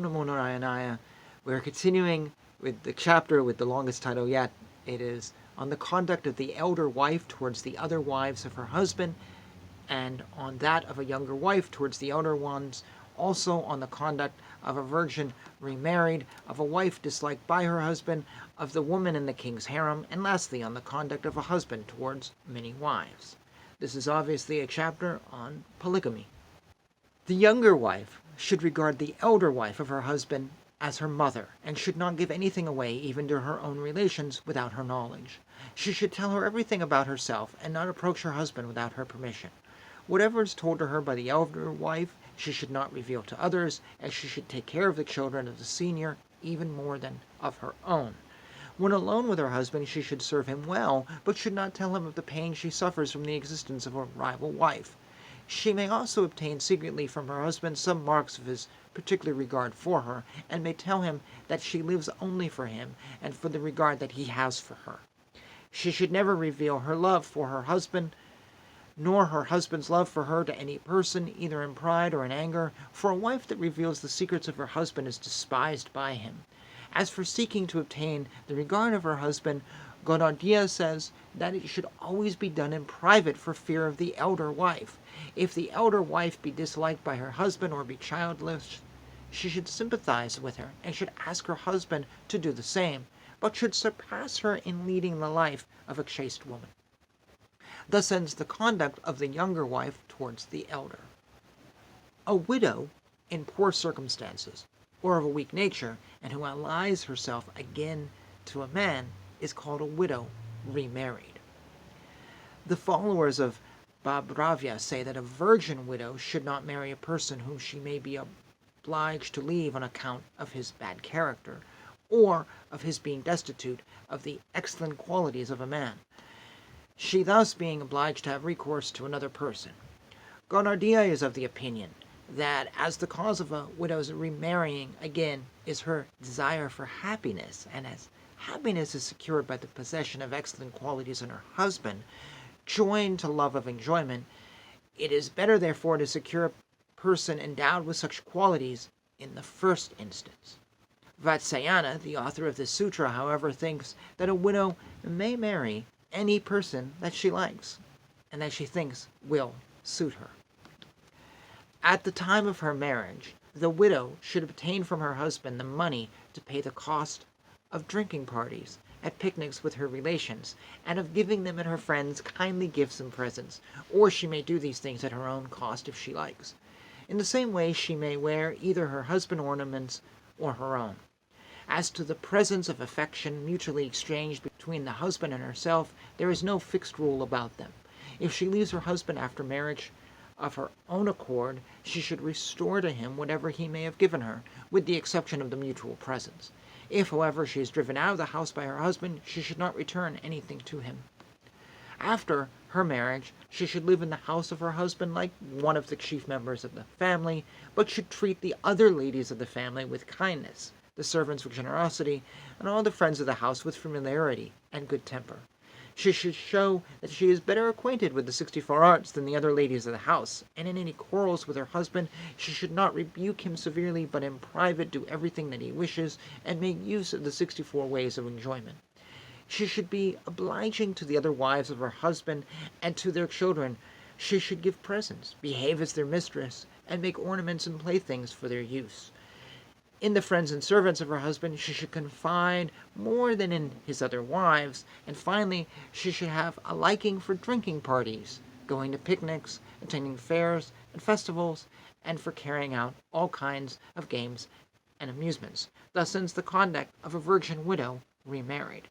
Namo Narayanaya. We're continuing with the chapter with the longest title yet. It is on the conduct of the elder wife towards the other wives of her husband, and on that of a younger wife towards the elder ones, also on the conduct of a virgin remarried, of a wife disliked by her husband, of the woman in the king's harem, and lastly on the conduct of a husband towards many wives. This is obviously a chapter on polygamy. The younger wife should regard the elder wife of her husband as her mother, and should not give anything away even to her own relations without her knowledge. She should tell her everything about herself, and not approach her husband without her permission. Whatever is told to her by the elder wife, she should not reveal to others, and she should take care of the children of the senior even more than of her own. When alone with her husband, she should serve him well, but should not tell him of the pain she suffers from the existence of a rival wife. She may also obtain secretly from her husband some marks of his particular regard for her, and may tell him that she lives only for him and for the regard that he has for her. She should never reveal her love for her husband, nor her husband's love for her to any person, either in pride or in anger, for a wife that reveals the secrets of her husband is despised by him. As for seeking to obtain the regard of her husband, Gonardia says that it should always be done in private for fear of the elder wife. If the elder wife be disliked by her husband or be childless, she should sympathize with her and should ask her husband to do the same, but should surpass her in leading the life of a chaste woman. Thus ends the conduct of the younger wife towards the elder. A widow in poor circumstances, or of a weak nature, and who allies herself again to a man, is called a widow remarried. The followers of Babravya say that a virgin widow should not marry a person whom she may be obliged to leave on account of his bad character, or of his being destitute of the excellent qualities of a man, she thus being obliged to have recourse to another person. Gonardia is of the opinion that as the cause of a widow's remarrying again is her desire for happiness, and as happiness is secured by the possession of excellent qualities in her husband, joined to love of enjoyment, it is better therefore to secure a person endowed with such qualities in the first instance. Vatsyayana, the author of this sutra, however, thinks that a widow may marry any person that she likes, and that she thinks will suit her. At the time of her marriage, the widow should obtain from her husband the money to pay the cost of drinking parties, at picnics with her relations, and of giving them and her friends kindly gifts and presents, or she may do these things at her own cost if she likes. In the same way she may wear either her husband's ornaments or her own. As to the presents of affection mutually exchanged between the husband and herself, there is no fixed rule about them. If she leaves her husband after marriage of her own accord, she should restore to him whatever he may have given her, with the exception of the mutual presents. If, however, she is driven out of the house by her husband, she should not return anything to him. After her marriage, she should live in the house of her husband like one of the chief members of the family, but should treat the other ladies of the family with kindness, the servants with generosity, and all the friends of the house with familiarity and good temper. She should show that she is better acquainted with the 64 arts than the other ladies of the house, and in any quarrels with her husband she should not rebuke him severely, but in private do everything that he wishes, and make use of the 64 ways of enjoyment. She should be obliging to the other wives of her husband and to their children. She should give presents, behave as their mistress, and make ornaments and playthings for their use. In the friends and servants of her husband she should confide more than in his other wives, and finally she should have a liking for drinking parties, going to picnics, attending fairs and festivals, and for carrying out all kinds of games and amusements. Thus ends the conduct of a virgin widow remarried.